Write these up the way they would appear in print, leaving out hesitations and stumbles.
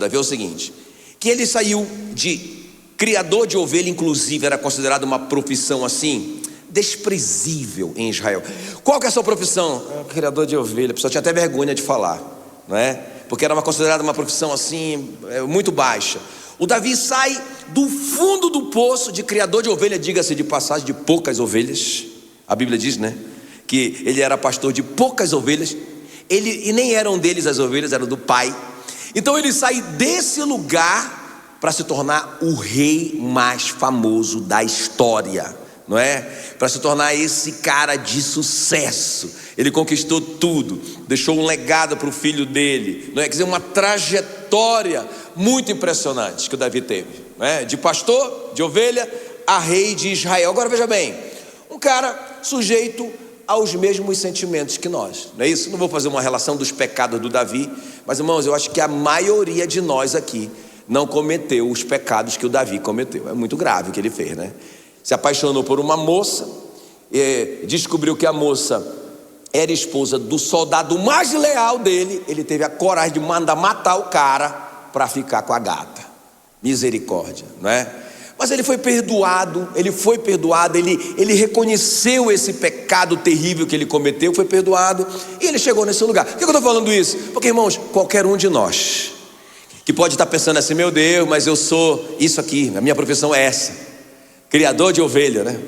Davi é o seguinte, que ele saiu de criador de ovelha, inclusive era considerado uma profissão assim, desprezível em Israel. Qual que é a sua profissão? Criador de ovelha. A pessoa tinha até vergonha de falar, não é? Porque era considerada uma profissão assim, muito baixa. O Davi sai do fundo do poço de criador de ovelha, diga-se de passagem, de poucas ovelhas. A Bíblia diz, né, que ele era pastor de poucas ovelhas. E nem eram deles as ovelhas, eram do pai. Então ele sai desse lugar para se tornar o rei mais famoso da história, não é? Para se tornar esse cara de sucesso. Ele conquistou tudo, deixou um legado para o filho dele, não é? Quer dizer, uma trajetória muito impressionante que o Davi teve, não é? De pastor de ovelha a rei de Israel. Agora veja bem, um cara sujeito aos mesmos sentimentos que nós, não é isso? Não vou fazer uma relação dos pecados do Davi, mas irmãos, eu acho que a maioria de nós aqui não cometeu os pecados que o Davi cometeu. É muito grave o que ele fez, né? Se apaixonou por uma moça, descobriu que a moça era esposa do soldado mais leal dele. Ele teve a coragem de mandar matar o cara para ficar com a gata. Misericórdia, não é? Mas ele foi perdoado, ele reconheceu esse pecado terrível que ele cometeu, foi perdoado, e ele chegou nesse lugar. Por que eu estou falando isso? Porque, irmãos, qualquer um de nós que pode estar pensando assim, meu Deus, mas eu sou isso aqui, a minha profissão é essa, criador de ovelha, né?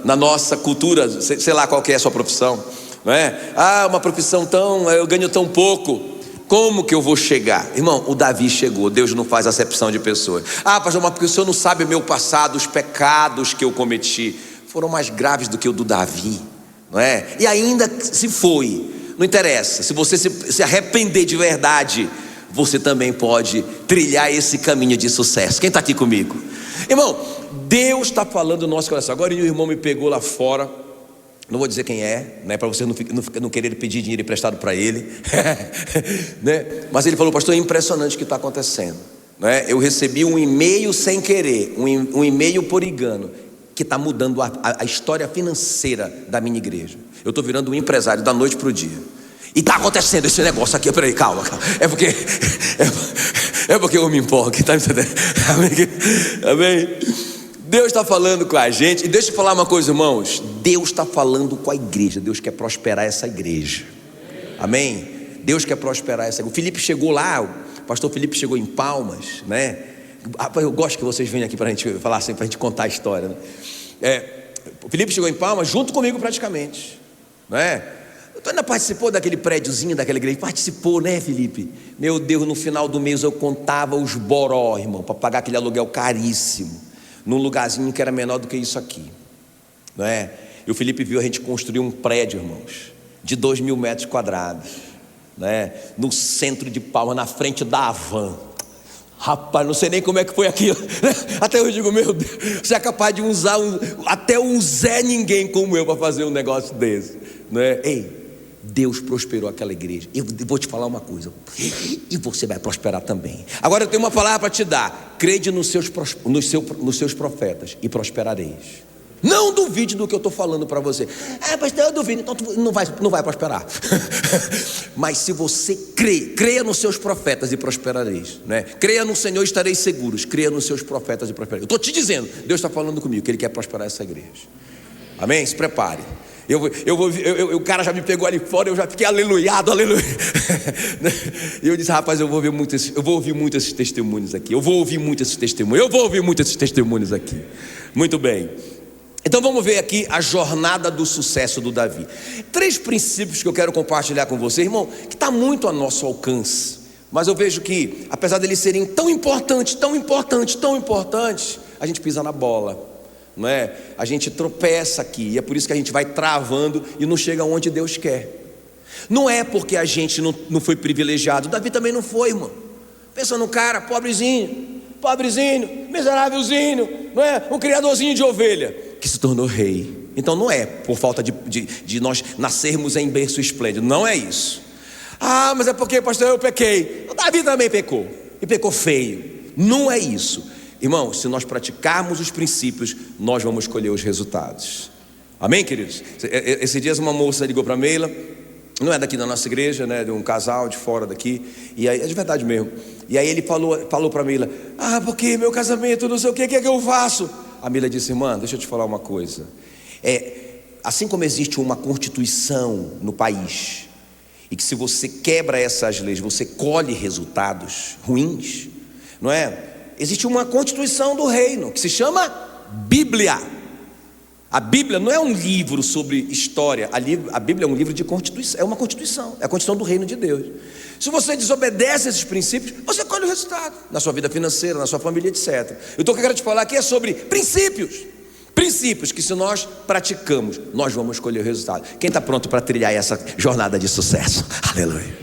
Na nossa cultura, sei lá qual que é a sua profissão, não é? Uma profissão eu ganho tão pouco. Como que eu vou chegar? Irmão, o Davi chegou. Deus não faz acepção de pessoas. Pastor, mas porque o senhor não sabe o meu passado, os pecados que eu cometi foram mais graves do que o do Davi, não é? E ainda se foi, não interessa. Se você se arrepender de verdade, você também pode trilhar esse caminho de sucesso. Quem está aqui comigo? Irmão, Deus está falando no nosso coração. Agora o irmão me pegou lá fora. Não vou dizer quem é, né, para você não querer pedir dinheiro emprestado para ele, né? Mas ele falou, pastor, é impressionante o que está acontecendo, né? Eu recebi um e-mail sem querer, um e-mail por engano, que está mudando a história financeira da minha igreja. Eu estou virando um empresário da noite para o dia. E está acontecendo esse negócio aqui. Peraí, calma. É porque eu me empolgo, tá entendendo? Amém? Deus está falando com a gente. E deixa eu falar uma coisa, irmãos. Deus está falando com a igreja. Deus quer prosperar essa igreja. Amém? Deus quer prosperar essa igreja. O Felipe chegou lá, o pastor Felipe chegou em Palmas, né? Eu gosto que vocês venham aqui para a gente falar assim, para a gente contar a história, né? O Felipe chegou em Palmas junto comigo praticamente, não é? Tu ainda participou daquele prédiozinho, daquela igreja? Participou, né, Felipe? Meu Deus, no final do mês eu contava os boró, irmão, para pagar aquele aluguel caríssimo, num lugarzinho que era menor do que isso aqui, não é? E o Felipe viu a gente construir um prédio, irmãos, de 2.000 metros quadrados, né? No centro de Palmas, na frente da Havan. Rapaz, não sei nem como é que foi aquilo, né? Até eu digo, meu Deus, você é capaz de usar até um Zé Ninguém como eu para fazer um negócio desse, né? Ei, Deus prosperou aquela igreja. Eu vou te falar uma coisa, e você vai prosperar também. Agora eu tenho uma palavra para te dar. Crede nos seus profetas e prosperareis. Não duvide do que eu estou falando para você. Pastor, eu duvido, então tu não vai prosperar. Mas se você creia nos seus profetas e prosperareis, né? Creia no Senhor e estareis seguros. Creia nos seus profetas e prosperareis. Eu estou te dizendo, Deus está falando comigo que Ele quer prosperar essa igreja. Amém? Se prepare. O cara já me pegou ali fora, eu já fiquei aleluiado, aleluia. E eu disse, rapaz, eu vou ouvir muito esses testemunhos aqui. Eu vou ouvir muito esses testemunhos aqui. Muito bem. Então vamos ver aqui a jornada do sucesso do Davi. 3 princípios que eu quero compartilhar com você, irmão, que está muito a nosso alcance. Mas eu vejo que, apesar deles serem tão importantes, a gente pisa na bola. Não é? A gente tropeça aqui, e é por isso que a gente vai travando e não chega onde Deus quer. Não é porque a gente não foi privilegiado. Davi também não foi, irmão. Pensa no cara, pobrezinho, miserávelzinho, não é? Um criadorzinho de ovelha que se tornou rei. Então não é por falta de nós nascermos em berço esplêndido. Não é isso. Mas é porque, pastor, eu pequei. O Davi também pecou, e pecou feio. Não é isso. Irmão, se nós praticarmos os princípios, nós vamos colher os resultados. Amém, queridos? Esses dias uma moça ligou para a Meila não é daqui da nossa igreja, né? De um casal de fora daqui. E aí, é de verdade mesmo. E aí ele falou para a Mila: porque meu casamento, não sei o que é que eu faço? A Mila disse: irmã, deixa eu te falar uma coisa. Assim como existe uma constituição no país, e que se você quebra essas leis, você colhe resultados ruins, não é? Existe uma constituição do reino, que se chama Bíblia. A Bíblia não é um livro sobre história, a Bíblia é um livro de constituição, é uma constituição, é a constituição do reino de Deus. Se você desobedece a esses princípios, você colhe o resultado, na sua vida financeira, na sua família, etc. Então o que eu quero te falar aqui é sobre princípios que se nós praticamos, nós vamos colher o resultado. Quem está pronto para trilhar essa jornada de sucesso? Aleluia,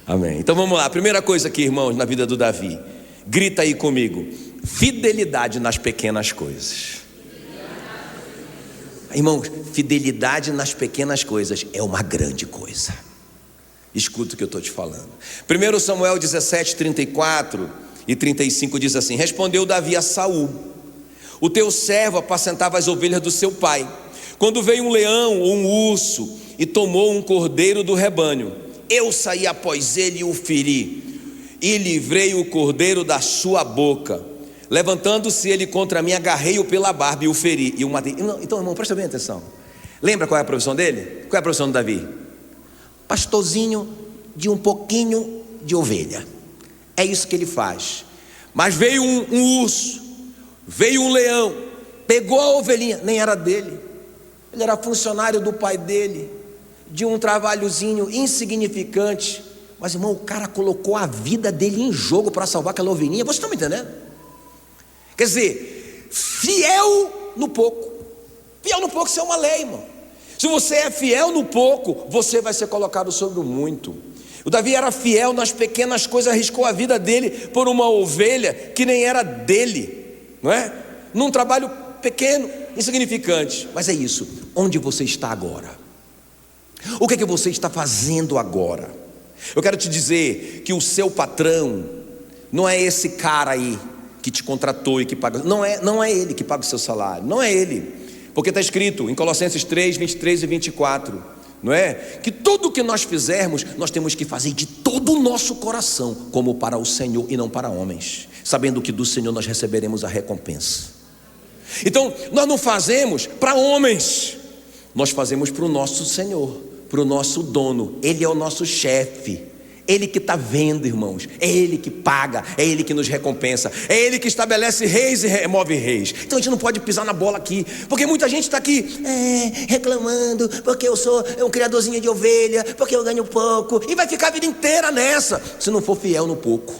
amém. Então vamos lá, primeira coisa aqui, irmãos, na vida do Davi, grita aí comigo: fidelidade nas pequenas coisas. Irmãos, fidelidade nas pequenas coisas é uma grande coisa. Escuta o que eu estou te falando. 1 Samuel 17, 34 e 35 diz assim: respondeu Davi a Saul: o teu servo apacentava as ovelhas do seu pai, quando veio um leão ou um urso e tomou um cordeiro do rebanho, eu saí após ele e o feri, e livrei o cordeiro da sua boca. Levantando-se ele contra mim, agarrei-o pela barba e o feri e o matei. Então, irmão, presta bem atenção. Lembra qual é a profissão dele? Qual é a profissão do Davi? Pastorzinho de um pouquinho de ovelha. É isso que ele faz. Mas veio um urso, veio um leão, pegou a ovelhinha, nem era dele, ele era funcionário do pai dele, de um trabalhozinho insignificante. Mas, irmão, o cara colocou a vida dele em jogo para salvar aquela ovelhinha. Vocês estão me entendendo? Quer dizer, fiel no pouco. Fiel no pouco, isso é uma lei, irmão. Se você é fiel no pouco, você vai ser colocado sobre o muito. O Davi era fiel nas pequenas coisas, arriscou a vida dele por uma ovelha que nem era dele, não é? Num trabalho pequeno, insignificante. Mas é isso, onde você está agora? O que é que você está fazendo agora? Eu quero te dizer que o seu patrão não é esse cara aí que te contratou e que paga, não é ele que paga o seu salário, não é ele, porque está escrito em Colossenses 3, 23 e 24, não é? Que tudo que nós fizermos, nós temos que fazer de todo o nosso coração, como para o Senhor e não para homens, sabendo que do Senhor nós receberemos a recompensa. Então, nós não fazemos para homens, nós fazemos para o nosso Senhor, para o nosso dono. Ele é o nosso chefe. Ele que está vendo, irmãos, é Ele que paga, é Ele que nos recompensa, é Ele que estabelece reis e remove reis. Então a gente não pode pisar na bola aqui, porque muita gente está aqui reclamando, porque eu sou um criadorzinho de ovelha, porque eu ganho pouco, e vai ficar a vida inteira nessa, se não for fiel no pouco.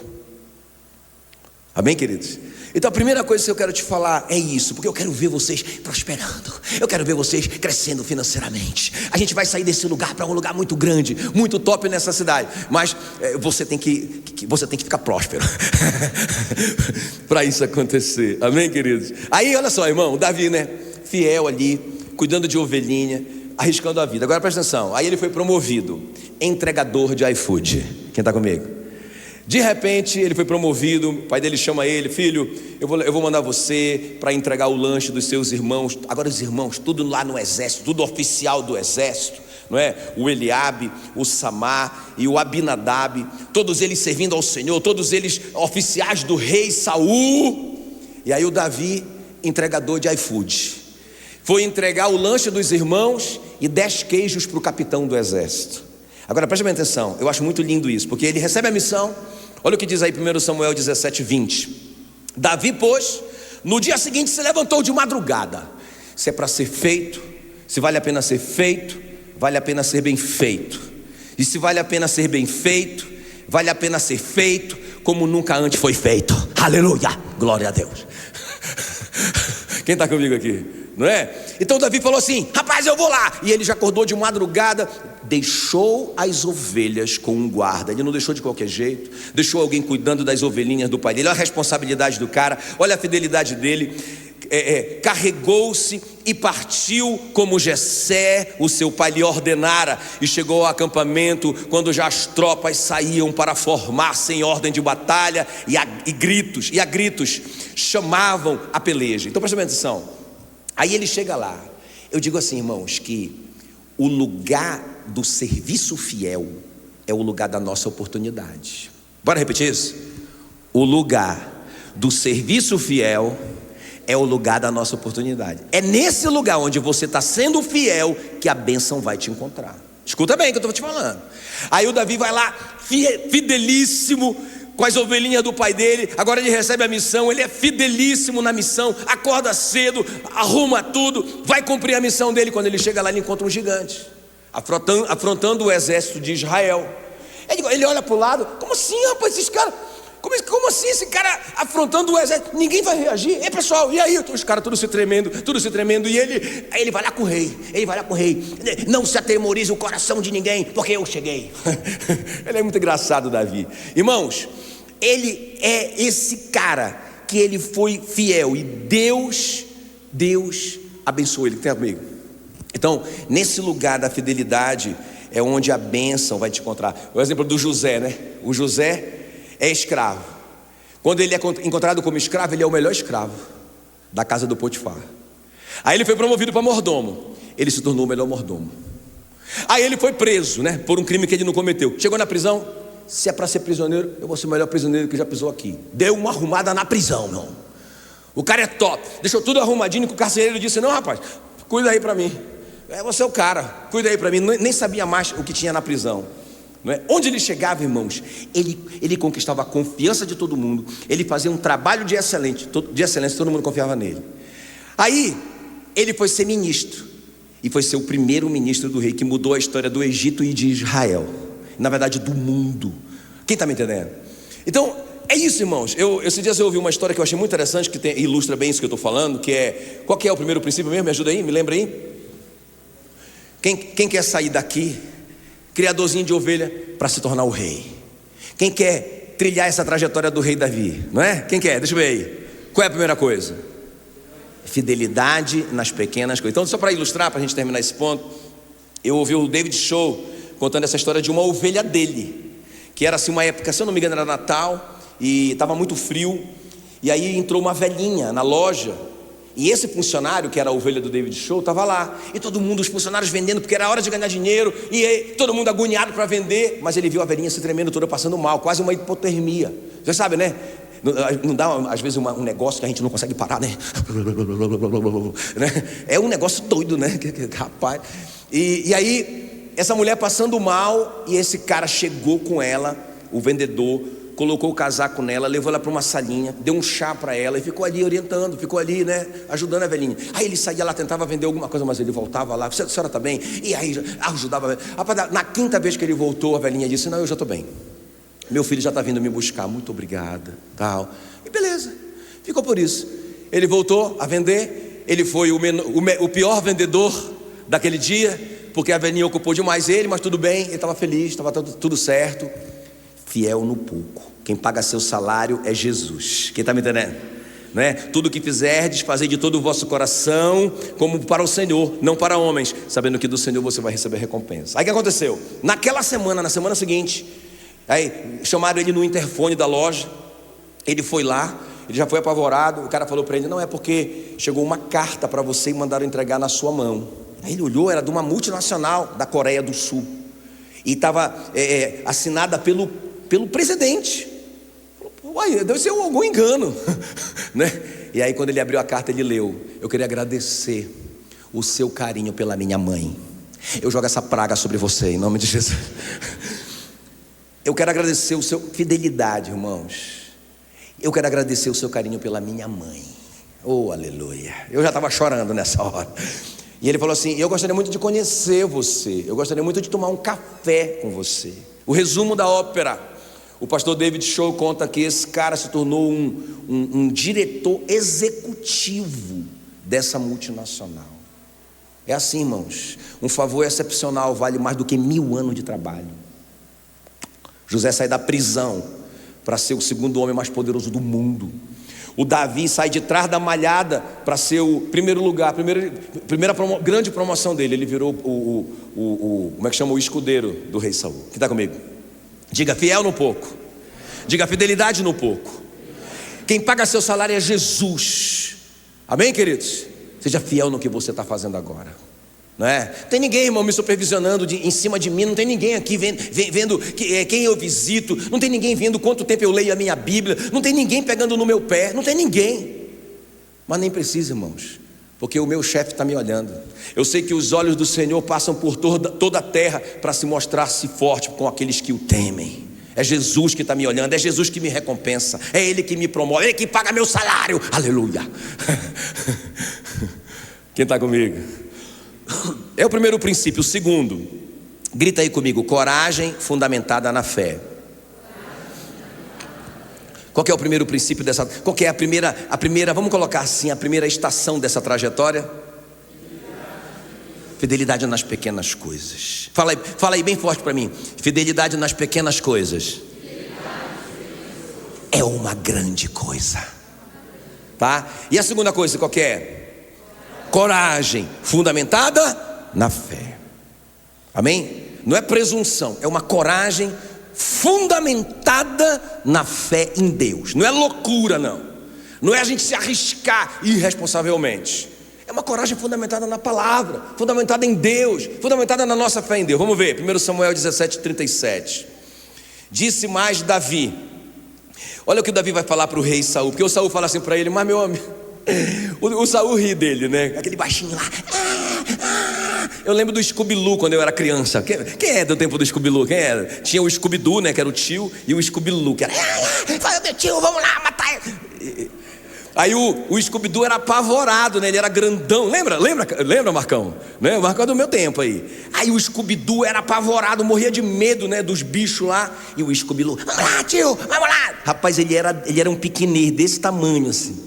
Amém, queridos? Então a primeira coisa que eu quero te falar é isso, porque eu quero ver vocês prosperando, eu quero ver vocês crescendo financeiramente. A gente vai sair desse lugar para um lugar muito grande, muito top nessa cidade, mas você tem que ficar próspero para isso acontecer. Amém, queridos? Aí olha só, irmão, o Davi, né, fiel ali, cuidando de ovelhinha, arriscando a vida. Agora presta atenção, aí ele foi promovido entregador de iFood. Quem está comigo? De repente ele foi promovido, o pai dele chama ele: filho, eu vou mandar você para entregar o lanche dos seus irmãos. Agora os irmãos, tudo lá no exército, tudo oficial do exército, não é? O Eliabe, o Samar e o Abinadab, todos eles servindo ao Senhor, todos eles oficiais do rei Saul. E aí o Davi, entregador de iFood, foi entregar o lanche dos irmãos e 10 queijos para o capitão do exército. Agora preste bem atenção, eu acho muito lindo isso, porque ele recebe a missão. Olha o que diz aí 1 Samuel 17, 20. Davi, pois, no dia seguinte se levantou de madrugada. Se é para ser feito, se vale a pena ser feito, vale a pena ser bem feito. E se vale a pena ser bem feito, vale a pena ser feito como nunca antes foi feito. Aleluia, glória a Deus. Quem está comigo aqui? Não é? Então Davi falou assim: rapaz, eu vou lá. E ele já acordou de madrugada, deixou as ovelhas com um guarda. Ele não deixou de qualquer jeito, deixou alguém cuidando das ovelhinhas do pai dele. Olha a responsabilidade do cara, olha a fidelidade dele. Carregou-se e partiu como Jessé, o seu pai, lhe ordenara, e chegou ao acampamento quando já as tropas saíam para formar-se em ordem de batalha, e a gritos chamavam a peleja. Então presta atenção. Aí ele chega lá. Eu digo assim, irmãos, que o lugar do serviço fiel é o lugar da nossa oportunidade. Bora repetir isso? O lugar do serviço fiel é o lugar da nossa oportunidade. É nesse lugar onde você está sendo fiel que a bênção vai te encontrar. Escuta bem o que eu estou te falando. Aí o Davi vai lá, fidelíssimo, com as ovelhinhas do pai dele. Agora ele recebe a missão, ele é fidelíssimo na missão, acorda cedo, arruma tudo, vai cumprir a missão dele. Quando ele chega lá, ele encontra um gigante afrontando o exército de Israel. Ele olha para o lado: como assim, rapaz, esses caras, como assim esse cara afrontando o exército? Ninguém vai reagir. Ei, pessoal, e aí? Os caras tudo se tremendo. E ele vai lá com o rei. Não se atemorize o coração de ninguém, porque eu cheguei. Ele é muito engraçado, Davi. Irmãos, ele é esse cara que ele foi fiel, e Deus abençoou ele. Tem comigo? Então, nesse lugar da fidelidade é onde a bênção vai te encontrar. O exemplo do José, né? O José é escravo. Quando ele é encontrado como escravo, ele é o melhor escravo da casa do Potifar. Aí ele foi promovido para mordomo. Ele se tornou o melhor mordomo. Aí ele foi preso, né, por um crime que ele não cometeu. Chegou na prisão: se é para ser prisioneiro, eu vou ser o melhor prisioneiro que já pisou aqui. Deu uma arrumada na prisão, não. O cara é top, deixou tudo arrumadinho. Que o carcereiro disse: não, rapaz, cuida aí para mim. Você é o cara, cuida aí para mim. Nem sabia mais o que tinha na prisão. Não é? Onde ele chegava, irmãos, ele conquistava a confiança de todo mundo. Ele fazia um trabalho de excelência, todo mundo confiava nele. Aí ele foi ser ministro, e foi ser o primeiro ministro do rei, que mudou a história do Egito e de Israel, na verdade do mundo. Quem está me entendendo? Então é isso, irmãos. Esses dias eu ouvi uma história que eu achei muito interessante, que ilustra bem isso que eu estou falando, que é: qual que é o primeiro princípio mesmo? Me ajuda aí, me lembra aí. Quem quer sair daqui, criadorzinho de ovelha, para se tornar o rei? Quem quer trilhar essa trajetória do rei Davi? Não é? Quem quer? Deixa eu ver aí. Qual é a primeira coisa? Fidelidade nas pequenas coisas. Então, só para ilustrar, para a gente terminar esse ponto, eu ouvi o David Show contando essa história de uma ovelha dele, que era assim uma época, se eu não me engano, era Natal, e estava muito frio. E aí entrou uma velhinha na loja, e esse funcionário, que era a ovelha do David Show, estava lá. E todo mundo, os funcionários vendendo, porque era hora de ganhar dinheiro. E aí, todo mundo agoniado para vender. Mas ele viu a velhinha se tremendo toda, passando mal, quase uma hipotermia. Você sabe, né? Não dá, às vezes, um negócio que a gente não consegue parar, né? É um negócio doido, né? Rapaz. E aí, essa mulher passando mal, e esse cara chegou com ela, o vendedor, colocou o casaco nela, levou ela para uma salinha, deu um chá para ela e ficou ali orientando, ficou ali, né, ajudando a velhinha. Aí ele saía lá, tentava vender alguma coisa, mas ele voltava lá: a senhora está bem? E aí ajudava. Na quinta vez que ele voltou, a velhinha disse: não, eu já estou bem, meu filho já está vindo me buscar, muito obrigada, tal. E beleza, ficou por isso. Ele voltou a vender. Ele foi o pior vendedor daquele dia, porque a velhinha ocupou demais ele, mas tudo bem, ele estava feliz, estava tudo certo. Fiel no pouco. Quem paga seu salário é Jesus. Quem está me entendendo? Não é? Tudo que fizerdes, fazei de todo o vosso coração, como para o Senhor, não para homens, sabendo que do Senhor você vai receber recompensa. Aí o que aconteceu? Naquela semana, na semana seguinte, aí chamaram ele no interfone da loja. Ele foi lá, ele já foi apavorado. O cara falou para ele: não, é porque chegou uma carta para você e mandaram entregar na sua mão. Aí ele olhou, era de uma multinacional da Coreia do Sul, e estava assinada pelo presidente. Uai, deve ser algum engano, né? E aí, quando ele abriu a carta, ele leu: eu queria agradecer o seu carinho pela minha mãe. Eu jogo essa praga sobre você em nome de Jesus. Eu quero agradecer o seu fidelidade, irmãos. Eu quero agradecer o seu carinho pela minha mãe. Oh, aleluia. Eu já estava chorando nessa hora. E ele falou assim: eu gostaria muito de conhecer você, eu gostaria muito de tomar um café com você. O resumo da ópera: o pastor David Show conta que esse cara se tornou um diretor executivo dessa multinacional. É assim, irmãos, um favor excepcional vale mais do que 1000 anos de trabalho. José sai da prisão para ser o segundo homem mais poderoso do mundo. O Davi sai de trás da malhada para ser o primeiro lugar, primeira grande promoção dele. Ele virou como é que chama? O escudeiro do rei Saul. Quem está comigo? Diga: fiel no pouco. Diga: fidelidade no pouco. Quem paga seu salário é Jesus. Amém, queridos? Seja fiel no que você está fazendo agora. Não é? Tem ninguém, irmão, me supervisionando em cima de mim. Não tem ninguém aqui vendo quem eu visito. Não tem ninguém vendo quanto tempo eu leio a minha Bíblia. Não tem ninguém pegando no meu pé. Não tem ninguém. Mas nem precisa, irmãos, porque o meu chefe está me olhando. Eu sei que os olhos do Senhor passam por toda a terra para se mostrar-se forte com aqueles que o temem. É Jesus que está me olhando, é Jesus que me recompensa, é Ele que me promove, é Ele que paga meu salário. Aleluia. Quem está comigo? É o primeiro princípio. O segundo, grita aí comigo: coragem fundamentada na fé. Qual que é o primeiro princípio dessa? Qual que é a primeira, vamos colocar assim, a primeira estação dessa trajetória? Fidelidade nas pequenas coisas. Fala aí bem forte para mim. Fidelidade nas pequenas coisas é uma grande coisa, tá? E a segunda coisa qual que é? Coragem fundamentada na fé. Amém? Não é presunção, é uma coragem fundamentada na fé em Deus. Não é loucura, não. Não é a gente se arriscar irresponsavelmente. É uma coragem fundamentada na palavra, fundamentada em Deus, fundamentada na nossa fé em Deus. Vamos ver, 1 Samuel 17:37. Disse mais Davi. Olha o que o Davi vai falar para o rei Saul. Porque o Saul fala assim para ele: mas meu amigo, o Saul ri dele, né? Aquele baixinho lá. Eu lembro do Scooby-Doo quando eu era criança. Quem é do tempo do Scooby-Doo? Quem era? Tinha o Scooby-Doo, né, que era o tio, e o Scooby-Doo, que era: fala meu tio, vamos lá matar ele. Aí o Scooby-Doo era apavorado, né? Ele era grandão. Lembra, Marcão? Né? O Marcão é do meu tempo aí. Aí o Scooby-Doo era apavorado, morria de medo, né, dos bichos lá. E o Scooby-Doo: vamos lá, tio, vamos lá. Rapaz, ele era um piquenês desse tamanho assim.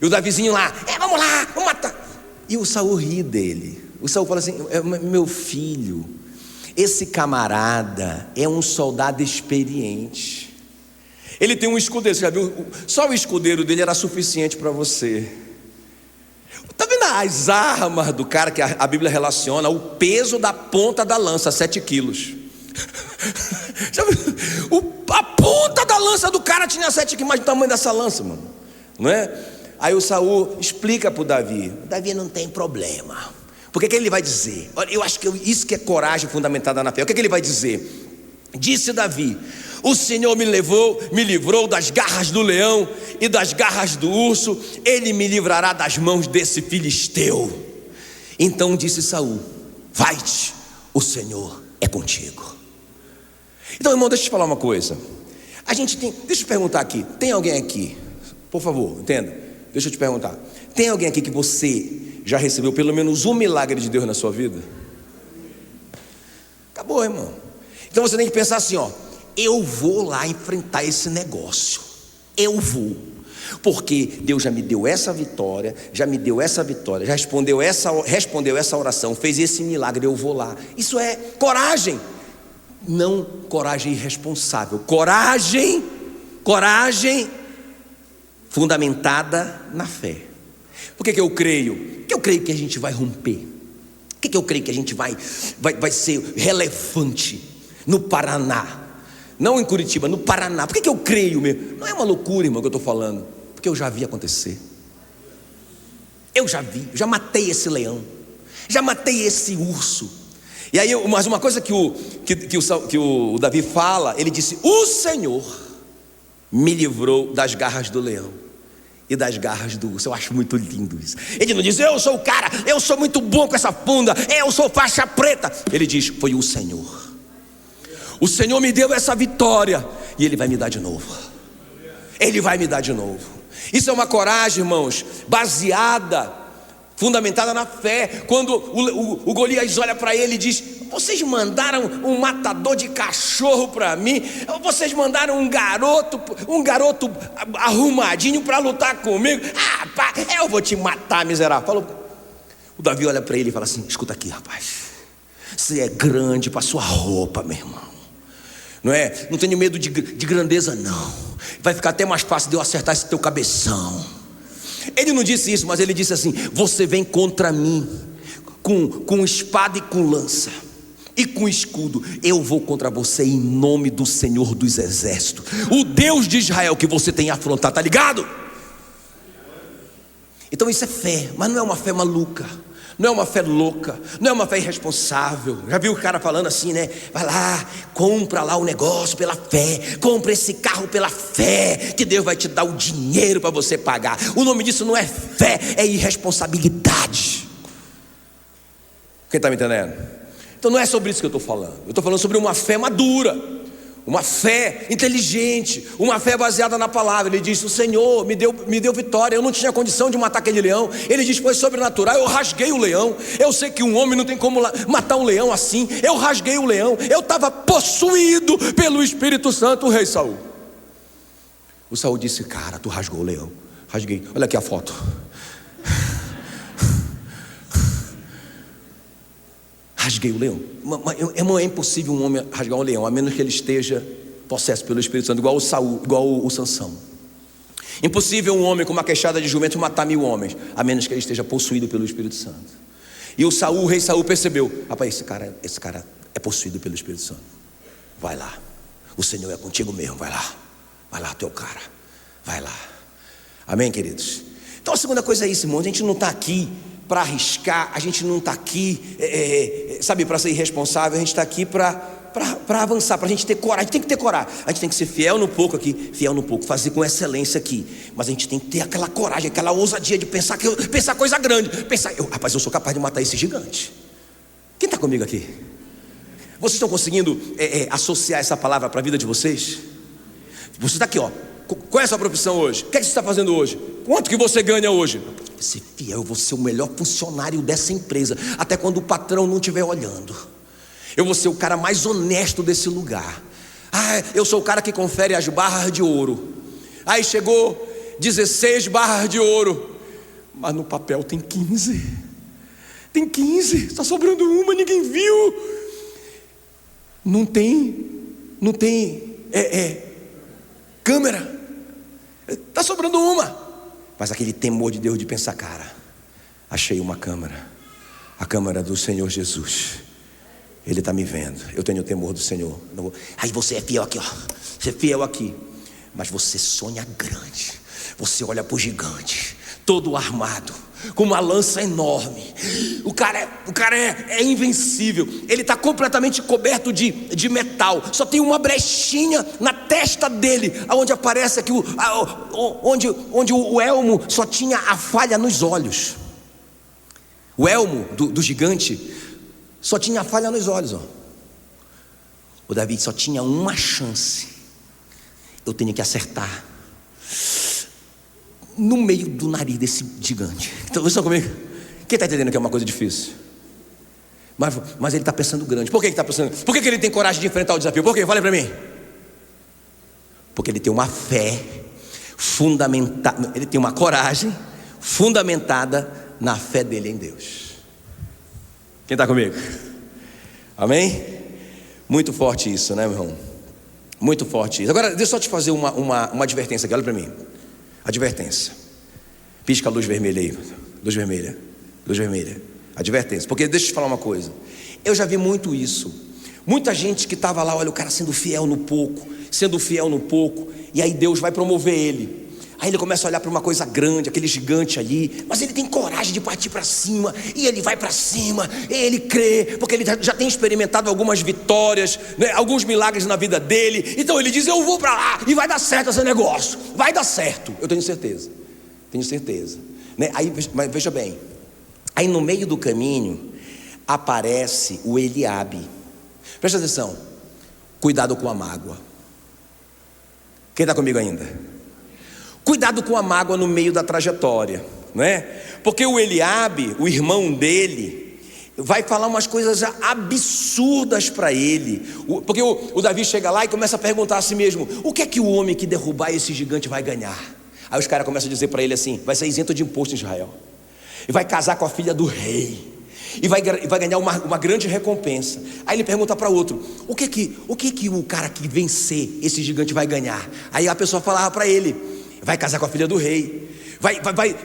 E o Davizinho lá: vamos lá, vamos matar. E o Saul ri dele. O Saul fala assim: meu filho, esse camarada é um soldado experiente. Ele tem um escudeiro, você já viu? Só o escudeiro dele era suficiente para você. Está vendo as armas do cara que a Bíblia relaciona? O peso da ponta da lança, 7 quilos. Já viu? A ponta da lança do cara tinha 7 quilos, mas o tamanho dessa lança, mano. Não é? Aí o Saul explica para o Davi: Davi, não tem problema. Porque que ele vai dizer? Eu acho que isso que é coragem fundamentada na fé. O que ele vai dizer? Disse Davi: o Senhor me livrou das garras do leão e das garras do urso. Ele me livrará das mãos desse filisteu. Então disse Saul: vai-te, o Senhor é contigo. Então, irmão, deixa eu te falar uma coisa. Deixa eu te perguntar aqui. Tem alguém aqui, por favor, entenda. Deixa eu te perguntar. Tem alguém aqui que você já recebeu pelo menos um milagre de Deus na sua vida? Acabou, irmão. Então você tem que pensar assim, ó: eu vou lá enfrentar esse negócio. Eu vou. Porque Deus já me deu essa vitória, já respondeu essa oração, fez esse milagre, eu vou lá. Isso é coragem. Não coragem irresponsável. Coragem fundamentada na fé. Por que eu creio? Porque eu creio que a gente vai romper. Por que eu creio que a gente vai ser relevante no Paraná? Não em Curitiba, no Paraná. Por que eu creio mesmo? Não é uma loucura, irmão, que eu estou falando. Porque eu já vi acontecer. Eu já matei esse leão, já matei esse urso. E aí, mas uma coisa que o Davi fala, ele disse: o Senhor me livrou das garras do leão e das garras do urso. Eu acho muito lindo isso. Ele não diz: eu sou o cara, eu sou muito bom com essa funda, eu sou faixa preta. Ele diz: foi o Senhor. O Senhor me deu essa vitória e Ele vai me dar de novo. Ele vai me dar de novo. Isso é uma coragem, irmãos, baseada, fundamentada na fé. Quando o Golias olha para ele e diz: vocês mandaram um matador de cachorro para mim, vocês mandaram um garoto arrumadinho para lutar comigo. Ah, pá, eu vou te matar, miserável. O Davi olha para ele e fala assim: escuta aqui, rapaz, você é grande para sua roupa, meu irmão. Não é? Não tenho medo de grandeza, não. Vai ficar até mais fácil de eu acertar esse teu cabeção. Ele não disse isso, mas ele disse assim: você vem contra mim com espada e com lança e com escudo. Eu vou contra você em nome do Senhor dos Exércitos, o Deus de Israel que você tem afrontado, tá ligado? Então isso é fé, mas não é uma fé maluca. Não é uma fé louca, não é uma fé irresponsável. Já viu o cara falando assim, né? Vai lá, compra lá o negócio pela fé, compra esse carro pela fé, que Deus vai te dar o dinheiro para você pagar. O nome disso não é fé, é irresponsabilidade. Quem está me entendendo? Então não é sobre isso que eu estou falando. Eu estou falando sobre uma fé madura, uma fé inteligente, uma fé baseada na palavra. Ele diz: o Senhor me deu vitória. Eu não tinha condição de matar aquele leão. Ele diz: foi sobrenatural, eu rasguei o leão. Eu sei que um homem não tem como matar um leão assim. Eu rasguei o leão. Eu estava possuído pelo Espírito Santo. O rei Saul. O Saul disse: cara, tu rasgou o leão. Rasguei, olha aqui a foto. Rasguei o leão. Irmão, é impossível um homem rasgar um leão, a menos que ele esteja possesso pelo Espírito Santo, igual o Saul, igual o Sansão. Impossível um homem com uma queixada de jumento matar 1000 homens, a menos que ele esteja possuído pelo Espírito Santo. E o rei Saul percebeu: rapaz, esse cara é possuído pelo Espírito Santo. Vai lá, o Senhor é contigo mesmo, vai lá teu cara, vai lá. Amém, queridos? Então a segunda coisa é isso, irmão. A gente não está aqui para arriscar, a gente não está aqui, para ser irresponsável. A gente está aqui para avançar, para a gente ter coragem. A gente tem que ter coragem, a gente tem que ser fiel no pouco aqui, fiel no pouco, fazer com excelência aqui. Mas a gente tem que ter aquela coragem, aquela ousadia de pensar coisa grande. Rapaz, eu sou capaz de matar esse gigante. Quem está comigo aqui? Vocês estão conseguindo associar essa palavra para a vida de vocês? Você está aqui, ó. Qual é a sua profissão hoje? O que é que você está fazendo hoje? Quanto que você ganha hoje? Ser fiel, eu vou ser o melhor funcionário dessa empresa, até quando o patrão não estiver olhando. Eu vou ser o cara mais honesto desse lugar. Eu sou o cara que confere as barras de ouro. Aí chegou 16 barras de ouro, mas no papel tem 15. Tem 15, está sobrando uma, ninguém viu. Não tem câmera, está sobrando uma. Mas aquele temor de Deus de pensar: cara, achei uma câmera, a câmera do Senhor Jesus. Ele está me vendo, eu tenho o temor do Senhor. Aí você é fiel aqui, ó. Você é fiel aqui, mas você sonha grande. Você olha para o gigante, todo armado, com uma lança enorme. O cara é invencível. Ele está completamente coberto de metal. Só tem uma brechinha na testa dele, onde aparece aqui onde o elmo só tinha a falha nos olhos. O elmo do gigante só tinha a falha nos olhos, ó. O Davi só tinha uma chance. Eu tenho que acertar no meio do nariz desse gigante. Então, vocês estão comigo? Quem está entendendo que é uma coisa difícil? Mas ele está pensando grande. Por que ele está pensando? Por que ele tem coragem de enfrentar o desafio? Por quê? Fale para mim. Porque ele tem uma fé fundamentada. Ele tem uma coragem fundamentada na fé dele em Deus. Quem está comigo? Amém? Muito forte isso, né, meu irmão? Muito forte isso. Agora, deixa eu só te fazer uma advertência aqui. Olha para mim. Advertência. Pisca a luz vermelha aí. Luz vermelha. Luz vermelha. Advertência. Porque deixa eu te falar uma coisa. Eu já vi muito isso. Muita gente que estava lá, olha, o cara sendo fiel no pouco, e aí Deus vai promover ele. Aí ele começa a olhar para uma coisa grande, aquele gigante ali, mas ele tem coragem de partir para cima, e ele vai para cima, e ele crê, porque ele já tem experimentado algumas vitórias, né, alguns milagres na vida dele. Então ele diz: eu vou para lá, e vai dar certo esse negócio, vai dar certo, eu tenho certeza, né? Aí, mas veja bem, aí no meio do caminho aparece o Eliabe. Presta atenção, cuidado com a mágoa. Quem está comigo ainda? Cuidado com a mágoa no meio da trajetória, né? Porque o Eliabe, o irmão dele, vai falar umas coisas absurdas para ele. Porque o Davi chega lá e começa a perguntar a si mesmo: o que é que o homem que derrubar esse gigante vai ganhar? Aí os caras começam a dizer para ele assim: vai ser isento de imposto em Israel, e vai casar com a filha do rei, e vai ganhar uma grande recompensa. Aí ele pergunta para outro: o que que o cara que vencer esse gigante vai ganhar? Aí a pessoa falava para ele: vai casar com a filha do rei,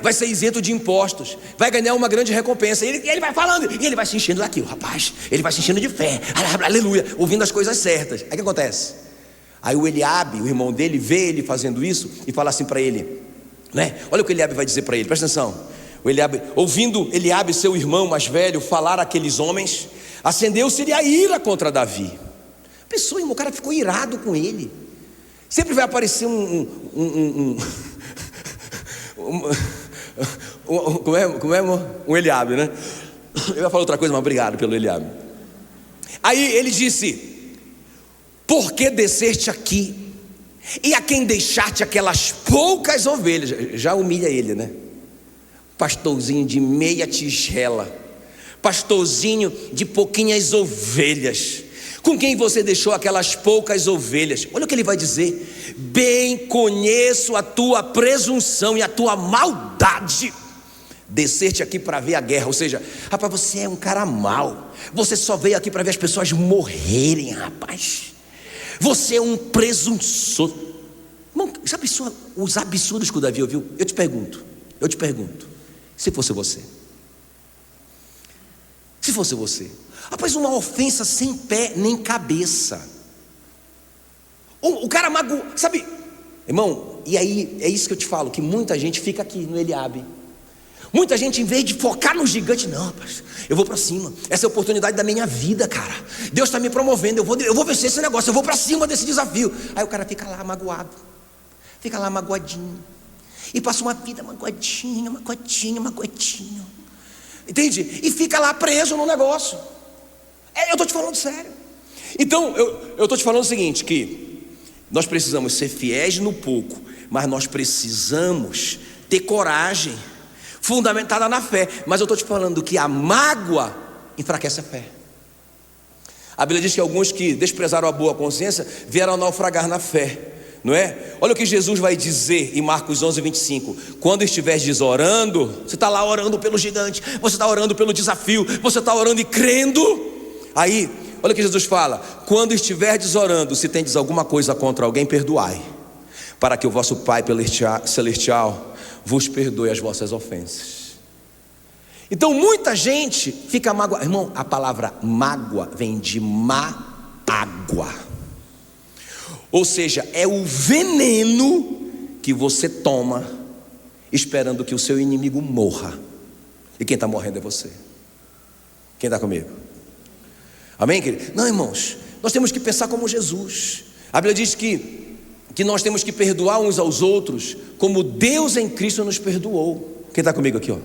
vai ser isento de impostos, vai ganhar uma grande recompensa. E ele vai falando, e ele vai se enchendo daquilo, rapaz. Ele vai se enchendo de fé, aleluia, ouvindo as coisas certas. Aí o que acontece? Aí o Eliabe, o irmão dele, vê ele fazendo isso e fala assim para ele, né? Olha o que Eliabe vai dizer para ele, presta atenção. Ouvindo Eliabe, seu irmão mais velho, falar àqueles homens, acendeu-se-lhe a ira contra Davi. Pessoa, irmão, o cara ficou irado com ele. Sempre vai aparecer como é, amor? Um Eliabe, né? Ele vai falar outra coisa, mas obrigado pelo Eliabe. Aí ele disse: por que desceste aqui? E a quem deixaste aquelas poucas ovelhas? Já humilha ele, né? Pastorzinho de meia tigela, pastorzinho de pouquinhas ovelhas. Com quem você deixou aquelas poucas ovelhas? Olha o que ele vai dizer: bem conheço a tua presunção e a tua maldade. Descer-te aqui para ver a guerra. Ou seja, rapaz, você é um cara mau. Você só veio aqui para ver as pessoas morrerem, rapaz. Você é um presunçoso. Irmão, já pensou os absurdos que o Davi ouviu? Eu te pergunto, se fosse você, rapaz, uma ofensa sem pé nem cabeça. O cara magoou, sabe, irmão? E aí é isso que eu te falo, que muita gente fica aqui no Eliabe. Muita gente, em vez de focar no gigante, não, rapaz, eu vou para cima. Essa é a oportunidade da minha vida, cara. Deus está me promovendo, eu vou vencer esse negócio, eu vou para cima desse desafio. Aí o cara fica lá magoado, fica lá magoadinho, e passa uma vida magoadinho. Entende? E fica lá preso no negócio. Eu estou te falando sério. Então, eu estou te falando o seguinte: que nós precisamos ser fiéis no pouco, mas nós precisamos ter coragem, fundamentada na fé. Mas eu estou te falando que a mágoa enfraquece a fé. A Bíblia diz que alguns que desprezaram a boa consciência vieram a naufragar na fé, não é? Olha o que Jesus vai dizer em Marcos 11:25. Quando estiveres orando, você está lá orando pelo gigante, você está orando pelo desafio, você está orando e crendo. Aí, olha o que Jesus fala: quando estiverdes orando, se tendes alguma coisa contra alguém, perdoai, para que o vosso Pai celestial vos perdoe as vossas ofensas. Então muita gente fica magoada. Irmão, a palavra mágoa vem de má água. Ou seja, é o veneno que você toma esperando que o seu inimigo morra. E quem está morrendo é você. Quem está comigo? Amém, querido? Não, irmãos, nós temos que pensar como Jesus. A Bíblia diz que nós temos que perdoar uns aos outros como Deus em Cristo nos perdoou. Quem está comigo aqui, ó?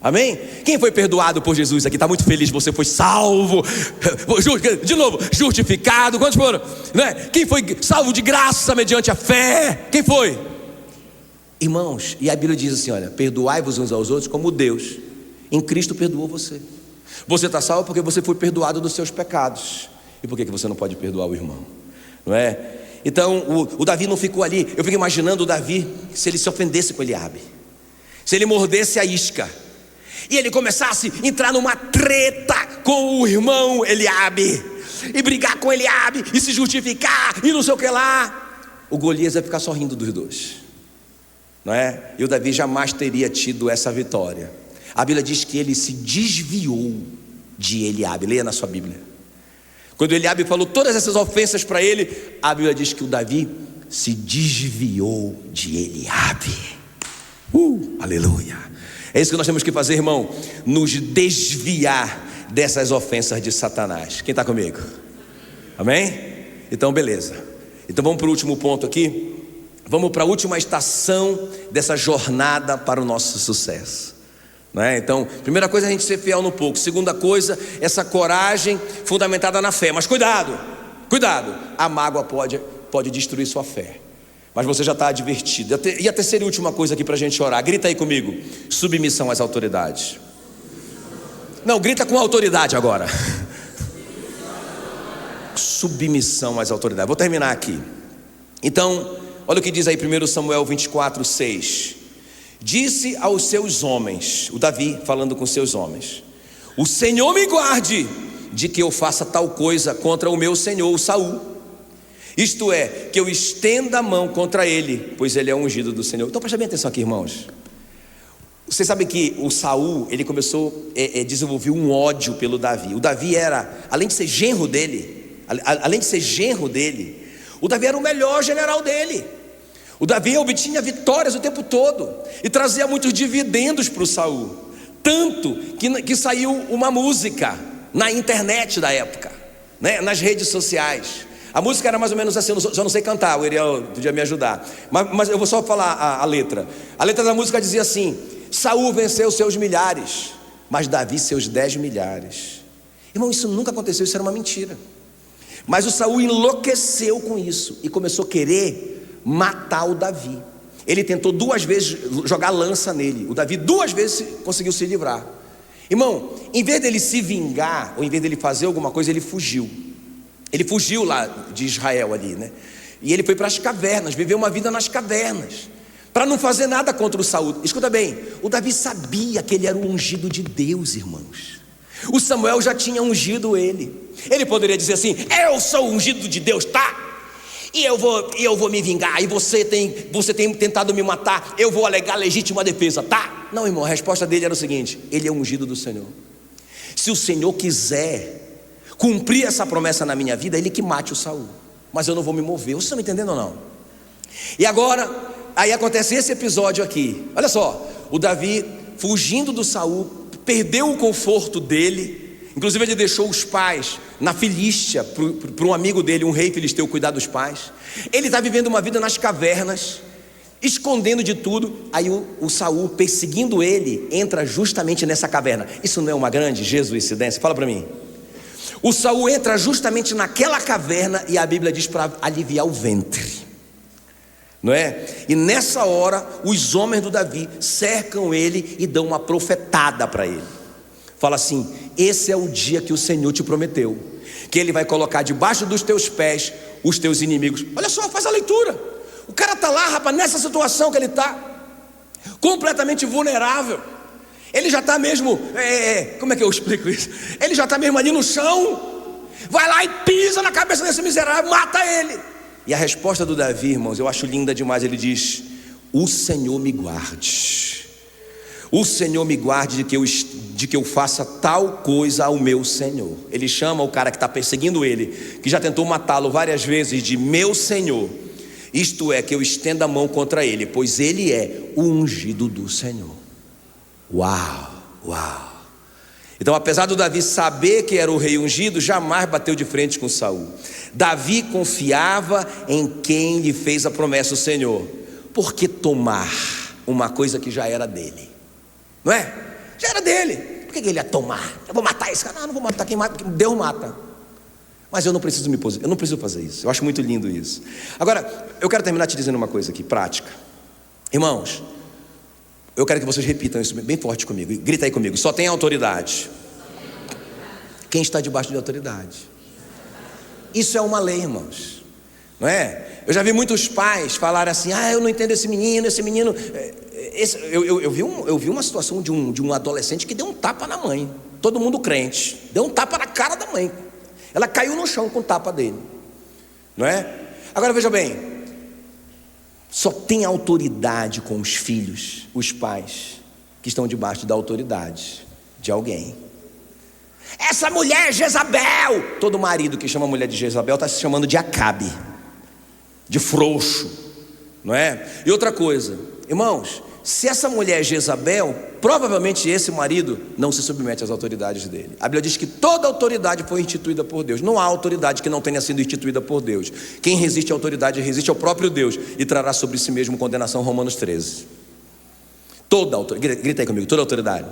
Amém? Quem foi perdoado por Jesus aqui? Está muito feliz, você foi salvo. De novo, justificado. Quantos foram? Né? Quem foi salvo de graça mediante a fé? Quem foi? Irmãos, e a Bíblia diz assim, olha: perdoai-vos uns aos outros como Deus em Cristo perdoou você. Você está salvo porque você foi perdoado dos seus pecados. E por que você não pode perdoar o irmão? Não é? Então o Davi não ficou ali. Eu fico imaginando o Davi, se ele se ofendesse com Eliabe, se ele mordesse a isca e ele começasse a entrar numa treta com o irmão Eliabe, e brigar com Eliabe, e se justificar, e não sei o que lá, o Golias ia ficar sorrindo dos dois, não é? E o Davi jamais teria tido essa vitória. A Bíblia diz que ele se desviou de Eliabe. Leia na sua Bíblia. Quando Eliabe falou todas essas ofensas para ele, a Bíblia diz que o Davi se desviou de Eliabe. Aleluia. É isso que nós temos que fazer, irmão: nos desviar dessas ofensas de Satanás. Quem está comigo? Amém? Então beleza. Então vamos para o último ponto aqui. Vamos para a última estação dessa jornada para o nosso sucesso. Não é? Então, primeira coisa é a gente ser fiel no pouco. Segunda coisa, essa coragem fundamentada na fé. Mas cuidado, a mágoa pode destruir sua fé. Mas você já está advertido. E a terceira e última coisa aqui para a gente orar. Grita aí comigo: submissão às autoridades. Não, grita com autoridade agora. Submissão às autoridades. Vou terminar aqui. Então, olha o que diz aí 1 Samuel 24:6. Disse aos seus homens, o Davi falando com seus homens: o Senhor me guarde de que eu faça tal coisa contra o meu senhor Saul, isto é, que eu estenda a mão contra ele, pois ele é ungido do Senhor. Então presta bem atenção aqui, irmãos. Você sabe que o Saul, ele começou a desenvolver um ódio pelo Davi. O Davi era, além de ser genro dele, o Davi era o melhor general dele. O Davi obtinha vitórias o tempo todo e trazia muitos dividendos para o Saul, tanto que saiu uma música na internet da época, né? Nas redes sociais. A música era mais ou menos assim, eu só não sei cantar, o Ariel podia me ajudar, mas eu vou só falar a letra. A letra da música dizia assim: Saul venceu seus milhares, mas Davi seus 10 milhares. Irmão, isso nunca aconteceu, isso era uma mentira. Mas o Saul enlouqueceu com isso e começou a querer matar o Davi. Ele tentou 2 vezes jogar lança nele. O Davi 2 vezes conseguiu se livrar. Irmão, em vez dele se vingar, ou em vez dele fazer alguma coisa, ele fugiu. Ele fugiu lá de Israel ali, né? E ele foi para as cavernas, viveu uma vida nas cavernas, para não fazer nada contra o Saul. Escuta bem, o Davi sabia que ele era o ungido de Deus, irmãos. O Samuel já tinha ungido ele. Ele poderia dizer assim: eu sou o ungido de Deus, tá? E eu vou me vingar, e você tem tentado me matar, eu vou alegar legítima defesa, tá? Não, irmão, a resposta dele era o seguinte: ele é ungido do Senhor. Se o Senhor quiser cumprir essa promessa na minha vida, ele que mate o Saul, mas eu não vou me mover. Vocês estão me entendendo ou não? E agora, aí acontece esse episódio aqui. Olha só, o Davi fugindo do Saul, perdeu o conforto dele. Inclusive ele deixou os pais na Filístia para um amigo dele, um rei filisteu, cuidar dos pais. Ele está vivendo uma vida nas cavernas, escondendo de tudo. Aí o Saul, perseguindo ele, entra justamente nessa caverna. Isso não é uma grande jesuicidência? Fala para mim. O Saul entra justamente naquela caverna, e a Bíblia diz para aliviar o ventre, não é? E nessa hora os homens do Davi cercam ele e dão uma profetada para ele. Fala assim: esse é o dia que o Senhor te prometeu, que Ele vai colocar debaixo dos teus pés os teus inimigos. Olha só, faz a leitura. O cara está lá, rapaz, nessa situação que ele está, completamente vulnerável. Ele já está mesmo, como é que eu explico isso? Ele já está mesmo ali no chão. Vai lá e pisa na cabeça desse miserável, mata ele. E a resposta do Davi, irmãos, eu acho linda demais. Ele diz: o Senhor me guarde. O Senhor me guarde de que eu faça tal coisa ao meu Senhor. Ele chama o cara que está perseguindo ele, que já tentou matá-lo várias vezes, de meu Senhor. Isto é, que eu estenda a mão contra ele, pois ele é o ungido do Senhor. Uau, uau. Então, apesar do Davi saber que era o rei ungido, jamais bateu de frente com Saul. Davi confiava em quem lhe fez a promessa, o Senhor. Por que tomar uma coisa que já era dele? Não é? Já era dele. Por que ele ia tomar? Eu vou matar esse cara. Não vou matar, quem mata, Deus mata. Mas eu não preciso eu não preciso fazer isso. Eu acho muito lindo isso. Agora, eu quero terminar te dizendo uma coisa aqui, prática. Irmãos, eu quero que vocês repitam isso bem forte comigo. Grita aí comigo: só tem autoridade quem está debaixo de autoridade. Isso é uma lei, irmãos, não é? Eu já vi muitos pais falarem assim: eu não entendo esse menino. Eu vi uma situação de um adolescente que deu um tapa na mãe. Todo mundo crente, deu um tapa na cara da mãe. Ela caiu no chão com o tapa dele, não é? Agora veja bem, só tem autoridade com os filhos, os pais, que estão debaixo da autoridade de alguém. Essa mulher é Jezabel. Todo marido que chama a mulher de Jezabel está se chamando de Acabe, de frouxo, não é? E outra coisa, irmãos, se essa mulher é Jezabel, provavelmente esse marido não se submete às autoridades dele. A Bíblia diz que toda autoridade foi instituída por Deus. Não há autoridade que não tenha sido instituída por Deus. Quem resiste à autoridade resiste ao próprio Deus e trará sobre si mesmo condenação. Romanos 13. Toda autoridade, grita aí comigo, toda autoridade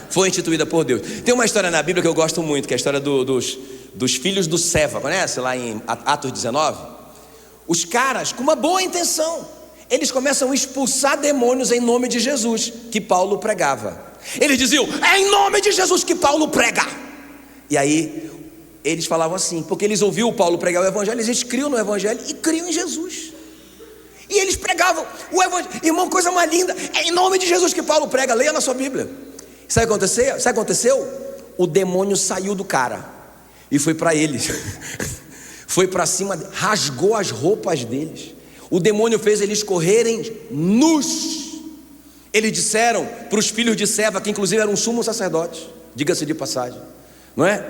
foi instituída por Deus. Tem uma história na Bíblia que eu gosto muito, que é a história dos filhos do Seva. Conhece? Lá em Atos 19. Os caras, com uma boa intenção, eles começam a expulsar demônios em nome de Jesus, que Paulo pregava. Eles diziam: é em nome de Jesus que Paulo prega. E aí eles falavam assim, porque eles ouviam o Paulo pregar o evangelho, eles criam no evangelho e criam em Jesus. E eles pregavam o evangelho. Irmão, coisa mais linda: é em nome de Jesus que Paulo prega. Leia na sua Bíblia. Sabe o que aconteceu? O demônio saiu do cara e foi para eles. Foi para cima, rasgou as roupas deles. O demônio fez eles correrem nus. Eles disseram para os filhos de Seva, que inclusive eram um sumo sacerdote, diga-se de passagem, não é?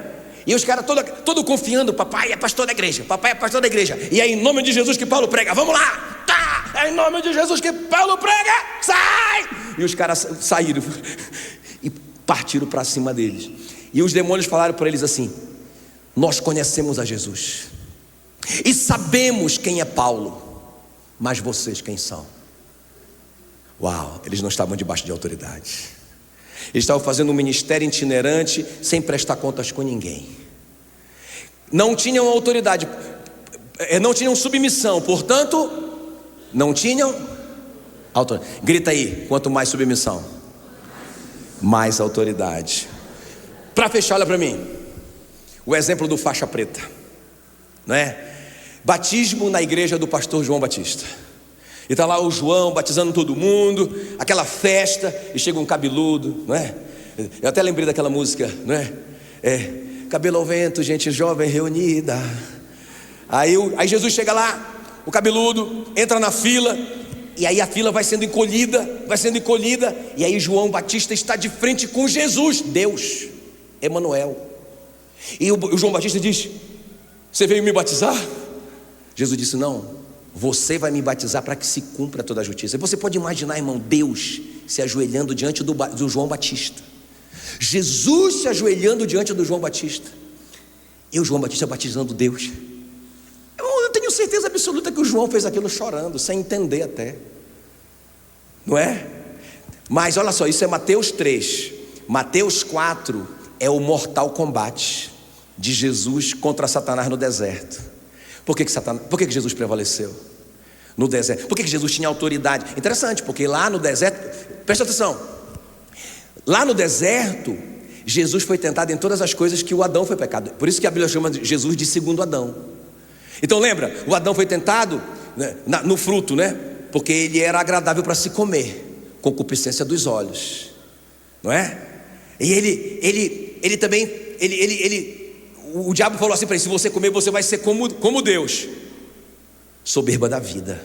E os caras todo confiando: papai é pastor da igreja, papai é pastor da igreja, e é em nome de Jesus que Paulo prega, vamos lá, tá! É em nome de Jesus que Paulo prega, sai! E os caras saíram e partiram para cima deles. E os demônios falaram para eles assim: nós conhecemos a Jesus e sabemos quem é Paulo, mas vocês quem são? Uau, eles não estavam debaixo de autoridade. Eles estavam fazendo um ministério itinerante sem prestar contas com ninguém. Não tinham autoridade, não tinham submissão, portanto, não tinham autoridade. Grita aí, quanto mais submissão, mais autoridade. Para fechar, olha para mim, o exemplo do faixa preta, não é? Batismo na igreja do pastor João Batista. E está lá o João batizando todo mundo, aquela festa, e chega um cabeludo, não é? Eu até lembrei daquela música, não é? Cabelo ao vento, gente jovem reunida. Aí Jesus chega lá, o cabeludo entra na fila, e aí a fila vai sendo encolhida, e aí João Batista está de frente com Jesus, Deus, Emanuel. E o João Batista diz: você veio me batizar? Jesus disse: não, você vai me batizar para que se cumpra toda a justiça. E você pode imaginar, irmão, Deus se ajoelhando diante do João Batista, Jesus se ajoelhando diante do João Batista, e o João Batista batizando Deus. Eu tenho certeza absoluta que o João fez aquilo chorando, sem entender até, não é? Mas olha só, isso é Mateus 3. Mateus 4 é o mortal combate de Jesus contra Satanás no deserto. Por que Jesus prevaleceu no deserto? Por que Jesus tinha autoridade? Interessante, porque lá no deserto, presta atenção, lá no deserto, Jesus foi tentado em todas as coisas que o Adão foi pecado. Por isso que a Bíblia chama Jesus de segundo Adão. Então lembra, o Adão foi tentado, né, no fruto, né? Porque ele era agradável para se comer, concupiscência dos olhos, não é? E ele também, o diabo falou assim para ele: se você comer, você vai ser como Deus, soberba da vida.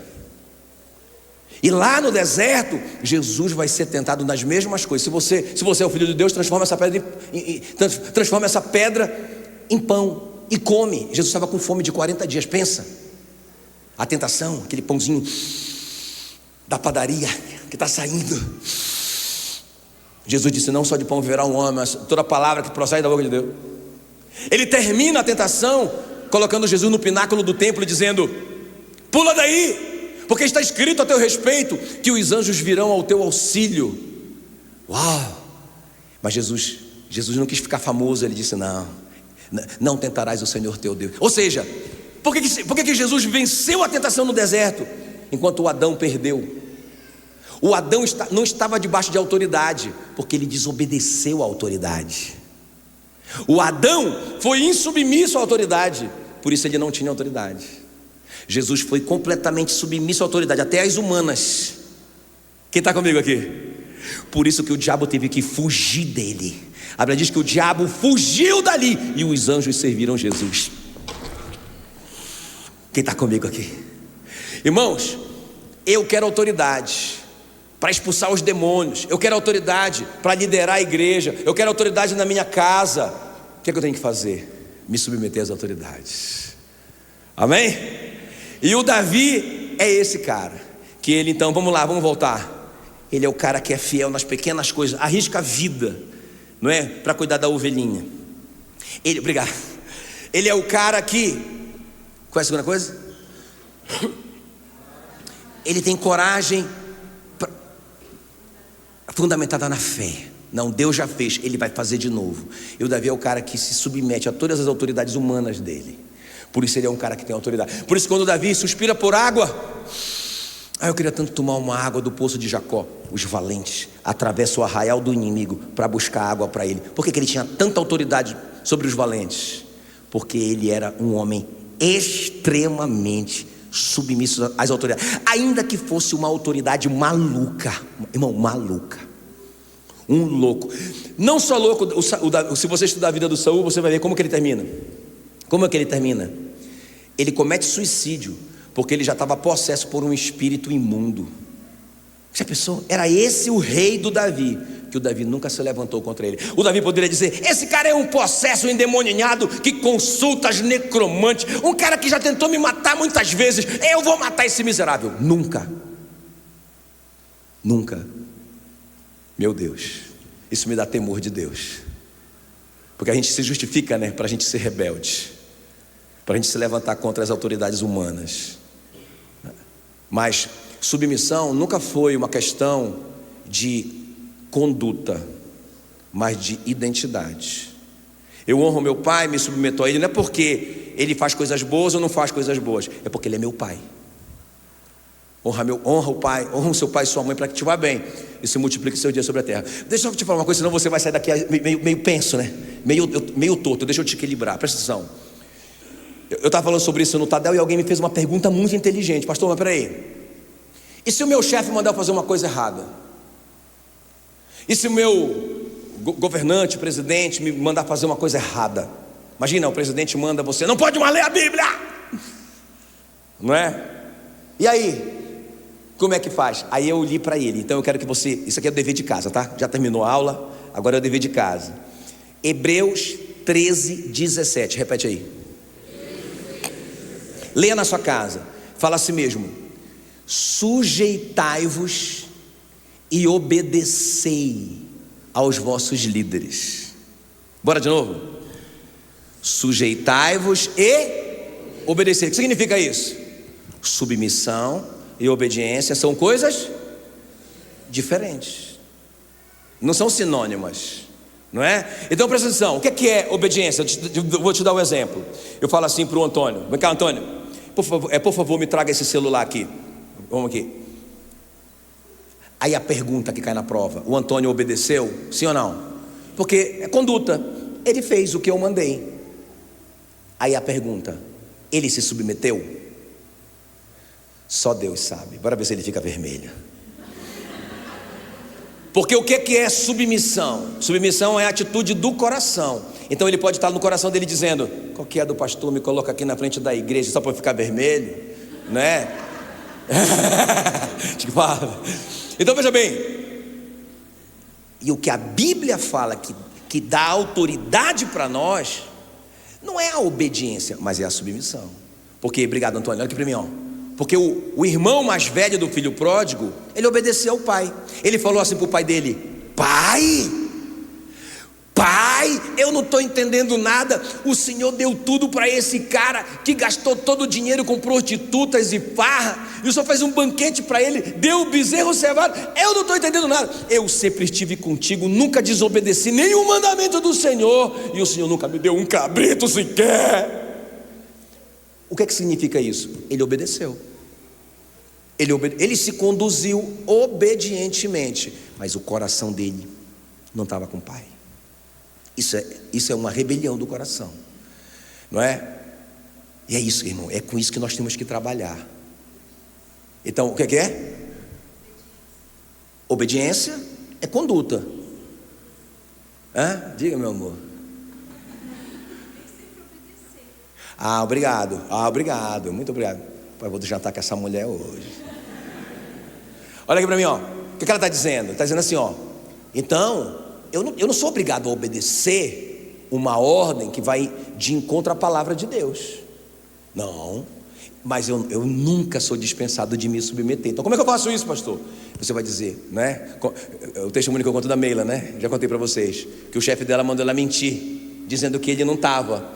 E lá no deserto, Jesus vai ser tentado nas mesmas coisas. Se você é o filho de Deus, transforma essa pedra em pão e come. Jesus estava com fome de 40 dias, pensa. A tentação, aquele pãozinho da padaria que está saindo. Jesus disse: não só de pão viverá um homem, mas toda palavra que procede da boca de Deus. Ele termina a tentação colocando Jesus no pináculo do templo, dizendo: pula daí, porque está escrito a teu respeito que os anjos virão ao teu auxílio. Uau! Mas Jesus não quis ficar famoso. Ele disse: não tentarás o Senhor teu Deus. Ou seja, por que Jesus venceu a tentação no deserto, enquanto o Adão perdeu? O Adão não estava debaixo de autoridade, porque ele desobedeceu à autoridade. O Adão foi insubmisso à autoridade, por isso ele não tinha autoridade. Jesus foi completamente submisso à autoridade, até às humanas. Quem está comigo aqui? Por isso que o diabo teve que fugir dele. A Bíblia diz que o diabo fugiu dali e os anjos serviram Jesus. Quem está comigo aqui? Irmãos, eu quero autoridade para expulsar os demônios, eu quero autoridade para liderar a igreja, eu quero autoridade na minha casa. O que é que eu tenho que fazer? Me submeter às autoridades. Amém? E o Davi é esse cara, que ele então, vamos voltar. Ele é o cara que é fiel nas pequenas coisas, arrisca a vida, não é? Para cuidar da ovelhinha. Obrigado. Ele é o cara que, qual é a segunda coisa? Ele tem coragem fundamentada na fé. Não, Deus já fez, ele vai fazer de novo. E o Davi é o cara que se submete a todas as autoridades humanas dele. Por isso ele é um cara que tem autoridade. Por isso quando o Davi suspira por água, eu queria tanto tomar uma água do poço de Jacó. Os valentes atravessam o arraial do inimigo para buscar água para ele. Por que ele tinha tanta autoridade sobre os valentes? Porque ele era um homem extremamente submisso às autoridades, ainda que fosse uma autoridade maluca, irmão, maluca, um louco, não só louco. Se você estudar a vida do Saul, você vai ver como que ele termina. Como é que ele termina? Ele comete suicídio, porque ele já estava possesso por um espírito imundo. Já pensou? Era esse o rei do Davi, que o Davi nunca se levantou contra ele. O Davi poderia dizer: esse cara é um possesso endemoniado que consulta as necromantes, um cara que já tentou me matar muitas vezes, eu vou matar esse miserável. Nunca. Nunca. Meu Deus, isso me dá temor de Deus. Porque a gente se justifica, né, para a gente ser rebelde, para a gente se levantar contra as autoridades humanas. Mas submissão nunca foi uma questão de conduta, mas de identidade. Eu honro meu pai, me submeto a ele, não é porque ele faz coisas boas ou não faz coisas boas, é porque ele é meu pai. Honra o pai, honra o seu pai e sua mãe para que te vá bem e se multiplique seu dia sobre a terra. Deixa eu te falar uma coisa, senão você vai sair daqui meio penso, né? Meio torto. Deixa eu te equilibrar, presta atenção. Eu estava falando sobre isso no Tadel e alguém me fez uma pergunta muito inteligente. Pastor, mas peraí, e se o meu chefe mandar fazer uma coisa errada? E se o meu governante, presidente, me mandar fazer uma coisa errada? Imagina, o presidente manda você, não pode mais ler a Bíblia, não é? E aí, como é que faz? Aí eu li para ele. Então eu quero que você, isso aqui é o dever de casa, tá? Já terminou a aula, agora é o dever de casa. Hebreus 13:17, repete aí. Leia na sua casa, fala a si mesmo: sujeitai-vos e obedecei aos vossos líderes. Bora de novo? Sujeitai-vos e obedecei. O que significa isso? Submissão e obediência são coisas diferentes, não são sinônimas, não é? Então presta atenção, o que é obediência? Eu vou te dar um exemplo. Eu falo assim para o Antônio: vem cá, Antônio, por favor, me traga esse celular aqui. Vamos aqui. Aí a pergunta que cai na prova: o Antônio obedeceu? Sim ou não? Porque é conduta. Ele fez o que eu mandei. Aí a pergunta: ele se submeteu? Só Deus sabe. Bora ver se ele fica vermelho. Porque o que é submissão? Submissão é a atitude do coração. Então ele pode estar no coração dele dizendo: qual que é do pastor, me coloca aqui na frente da igreja só para ficar vermelho, né? Então veja bem, e o que a Bíblia fala que dá autoridade para nós, não é a obediência, mas é a submissão. Porque, obrigado Antônio, olha aqui para mim, ó. Porque o irmão mais velho do filho pródigo, ele obedeceu ao pai. Ele falou assim para o pai dele: pai, eu não estou entendendo nada. O Senhor deu tudo para esse cara que gastou todo o dinheiro com prostitutas e farra, e o Senhor fez um banquete para ele, deu o bezerro cevado. Eu não estou entendendo nada. Eu sempre estive contigo, nunca desobedeci nenhum mandamento do Senhor, e o Senhor nunca me deu um cabrito sequer. O que significa isso? Ele obedeceu. Ele se conduziu obedientemente, mas o coração dele não estava com o pai. Isso é uma rebelião do coração, não é? E é isso, irmão, é com isso que nós temos que trabalhar. Então, o que é? Obediência é conduta. Diga, meu amor. Obrigado. Muito obrigado. Eu vou jantar com essa mulher hoje. Olha aqui para mim, ó. O que ela está dizendo? Está dizendo assim, ó. Então, eu não sou obrigado a obedecer uma ordem que vai de encontro à palavra de Deus. Não. Mas eu nunca sou dispensado de me submeter. Então como é que eu faço isso, pastor? Você vai dizer, né? O testemunho que eu conto da Meila, né? Já contei para vocês que o chefe dela mandou ela mentir, dizendo que ele não estava.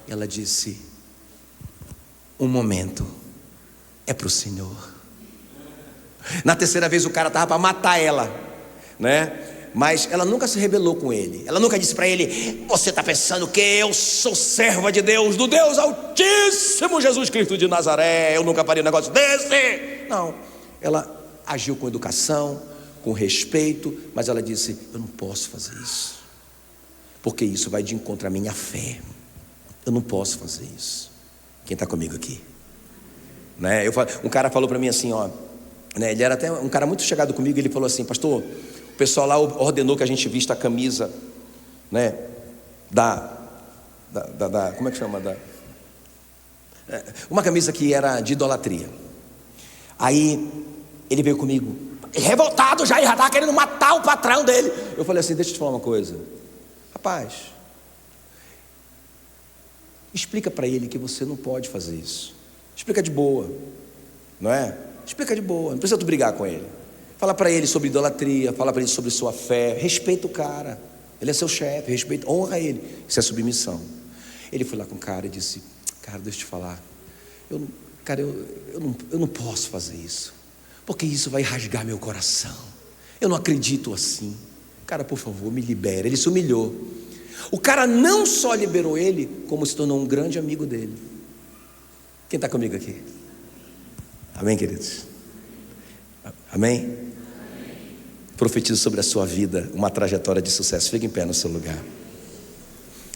Ela disse: um momento, é para o Senhor. Na terceira vez o cara estava para matar ela, né? Mas ela nunca se rebelou com ele. Ela nunca disse para ele: você está pensando que eu sou serva de Deus, do Deus Altíssimo, Jesus Cristo de Nazaré, eu nunca faria um negócio desse. Não, ela agiu com educação, com respeito, mas ela disse: eu não posso fazer isso, porque isso vai de encontro à minha fé. Eu não posso fazer isso. Quem está comigo aqui? Né? Um cara falou para mim assim, ó, né? Ele era até um cara muito chegado comigo. Ele falou assim: pastor, o pessoal lá ordenou que a gente vista a camisa, né, como é que chama? Uma camisa que era de idolatria. Aí ele veio comigo, revoltado já estava querendo matar o patrão dele. Eu falei assim: deixa eu te falar uma coisa, rapaz, explica para ele que você não pode fazer isso. Explica de boa, não é? Explica de boa, não precisa tu brigar com ele. Fala para ele sobre idolatria, fala para ele sobre sua fé. Respeita o cara, ele é seu chefe, respeita, honra ele. Isso é submissão. Ele foi lá com o cara e disse: cara, deixa eu te falar, eu não posso fazer isso, porque isso vai rasgar meu coração. Eu não acredito assim. Cara, por favor, me libere. Ele se humilhou. O cara não só liberou ele, como se tornou um grande amigo dele. Quem está comigo aqui? Amém, queridos? Amém? Profetizo sobre a sua vida uma trajetória de sucesso. Fique em pé no seu lugar.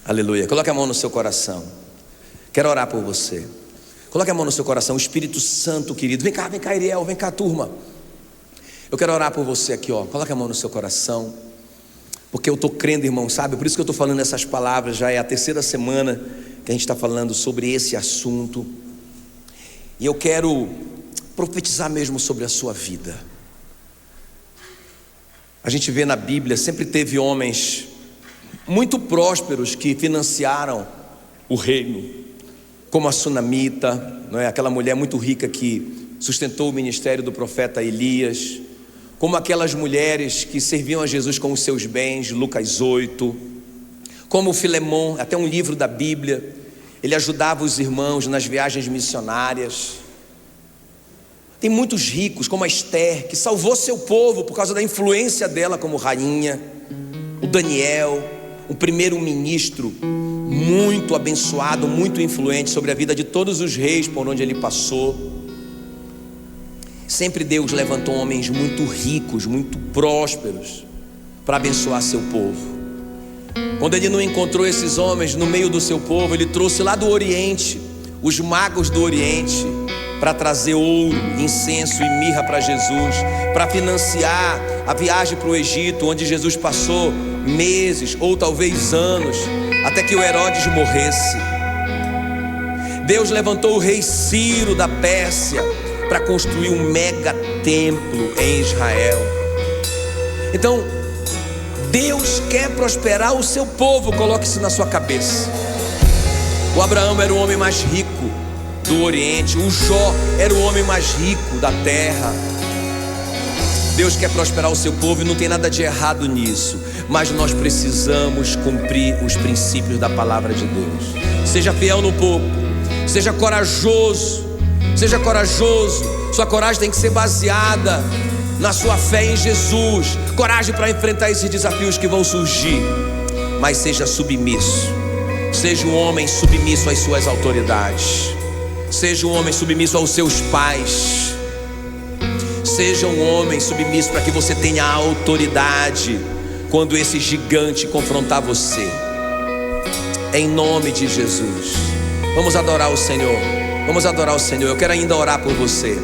Aleluia. Coloque a mão no seu coração. Quero orar por você. Coloque a mão no seu coração. O Espírito Santo, querido. Vem cá, Ariel. Vem cá, turma. Eu quero orar por você aqui, ó. Coloque a mão no seu coração. Porque eu estou crendo, irmão, sabe? Por isso que eu estou falando essas palavras. Já é a terceira semana que a gente está falando sobre esse assunto. E eu quero profetizar mesmo sobre a sua vida. A gente vê na Bíblia, sempre teve homens muito prósperos que financiaram o reino, como a Sunamita, não é? Aquela mulher muito rica que sustentou o ministério do profeta Elias, como aquelas mulheres que serviam a Jesus com os seus bens, Lucas 8, como Filemon, até um livro da Bíblia, ele ajudava os irmãos nas viagens missionárias. Tem muitos ricos, como a Esther, que salvou seu povo por causa da influência dela como rainha. O Daniel, um primeiro-ministro muito abençoado, muito influente sobre a vida de todos os reis por onde ele passou. Sempre Deus levantou homens muito ricos, muito prósperos, para abençoar seu povo. Quando ele não encontrou esses homens no meio do seu povo, ele trouxe lá do Oriente, os magos do Oriente, para trazer ouro, incenso e mirra para Jesus, para financiar a viagem para o Egito, onde Jesus passou meses ou talvez anos, até que o Herodes morresse. Deus levantou o rei Ciro da Pérsia para construir um mega templo em Israel. Então, Deus quer prosperar o seu povo, coloque isso na sua cabeça. O Abraão era o homem mais rico do Oriente, o Jó era o homem mais rico da terra. Deus quer prosperar o seu povo e não tem nada de errado nisso, mas nós precisamos cumprir os princípios da palavra de Deus. Seja fiel no pouco, seja corajoso, seja corajoso. Sua coragem tem que ser baseada na sua fé em Jesus, coragem para enfrentar esses desafios que vão surgir, mas seja submisso, seja um homem submisso às suas autoridades. Seja um homem submisso aos seus pais. Seja um homem submisso para que você tenha autoridade quando esse gigante confrontar você. Em nome de Jesus. Vamos adorar o Senhor. Vamos adorar o Senhor. Eu quero ainda orar por você.